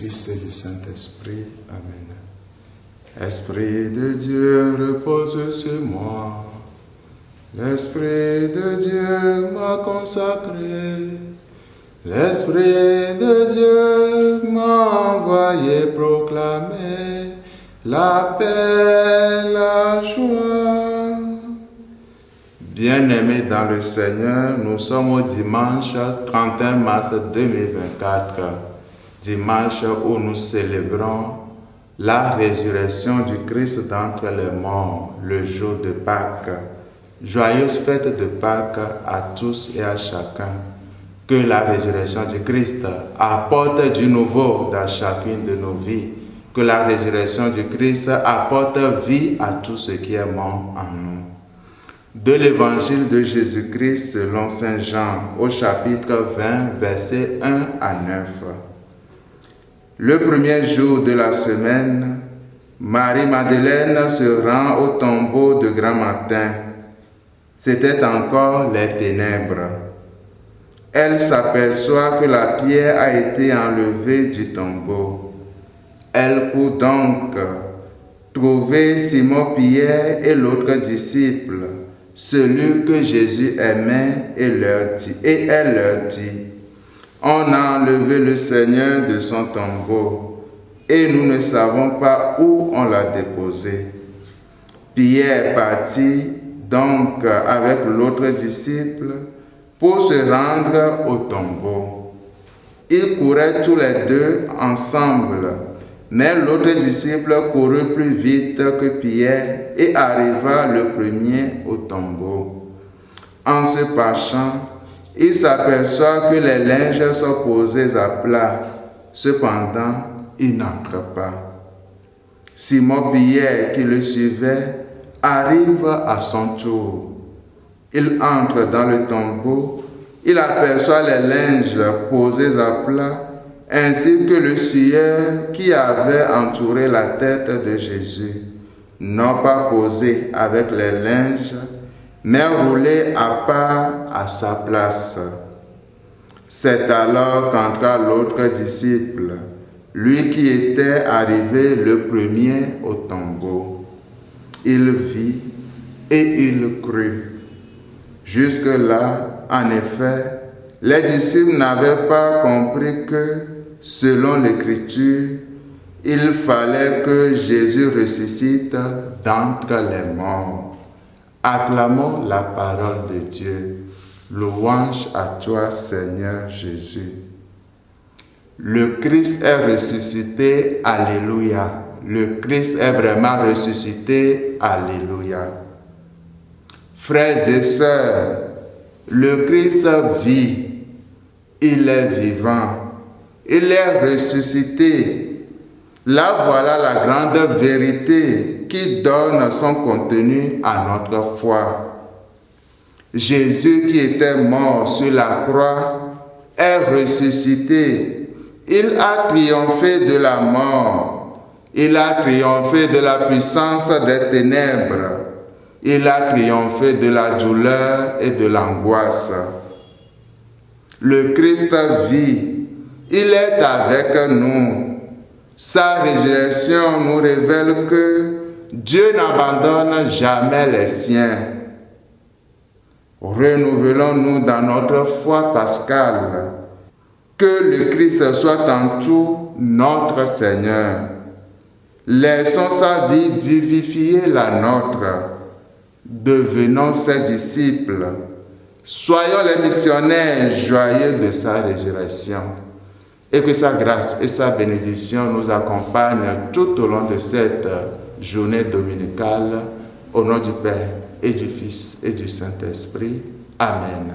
Fils et du Saint-Esprit. Amen. Esprit de Dieu repose sur moi. L'Esprit de Dieu m'a consacré. L'Esprit de Dieu m'a envoyé proclamer la paix, la joie. Bien-aimés dans le Seigneur, nous sommes au dimanche 31 mars 2024, dimanche où nous célébrons la résurrection du Christ d'entre les morts, le jour de Pâques. Joyeuse fête de Pâques à tous et à chacun. Que la résurrection du Christ apporte du nouveau dans chacune de nos vies. Que la résurrection du Christ apporte vie à tout ce qui est mort en nous. De l'évangile de Jésus-Christ selon Saint Jean, au chapitre 20, versets 1 à 9. Le premier jour de la semaine, Marie-Madeleine se rend au tombeau de grand matin. C'était encore les ténèbres. Elle s'aperçoit que la pierre a été enlevée du tombeau. Elle court donc trouver Simon-Pierre et l'autre disciple, celui que Jésus aimait, et elle leur dit, « On a enlevé le Seigneur de son tombeau, et nous ne savons pas où on l'a déposé. » Pierre partit donc avec l'autre disciple pour se rendre au tombeau. Ils couraient tous les deux ensemble, mais l'autre disciple courut plus vite que Pierre et arriva le premier au tombeau. En se penchant, il s'aperçoit que les linges sont posés à plat. Cependant, il n'entre pas. Simon-Pierre, qui le suivait, arrive à son tour. Il entre dans le tombeau, il aperçoit les linges posés à plat, ainsi que le suaire qui avait entouré la tête de Jésus, non pas posé avec les linges, mais roulé à part à sa place. C'est alors qu'entra l'autre disciple, lui qui était arrivé le premier au tombeau. Il vit et il crut. Jusque-là, en effet, les disciples n'avaient pas compris que, selon l'Écriture, il fallait que Jésus ressuscite d'entre les morts. Acclamons la parole de Dieu. Louange à toi, Seigneur Jésus. Le Christ est ressuscité, alléluia. Le Christ est vraiment ressuscité, alléluia. Frères et sœurs, le Christ vit, il est vivant, il est ressuscité. Là voilà la grande vérité qui donne son contenu à notre foi. Jésus qui était mort sur la croix est ressuscité. Il a triomphé de la mort. Il a triomphé de la puissance des ténèbres. Il a triomphé de la douleur et de l'angoisse. Le Christ vit. Il est avec nous. Sa résurrection nous révèle que Dieu n'abandonne jamais les siens. Renouvelons-nous dans notre foi pascale. Que le Christ soit en tout notre Seigneur. Laissons sa vie vivifier la nôtre. Devenons ses disciples. Soyons les missionnaires joyeux de sa résurrection. Et que sa grâce et sa bénédiction nous accompagnent tout au long de cette journée dominicale. Au nom du Père et du Fils et du Saint-Esprit. Amen.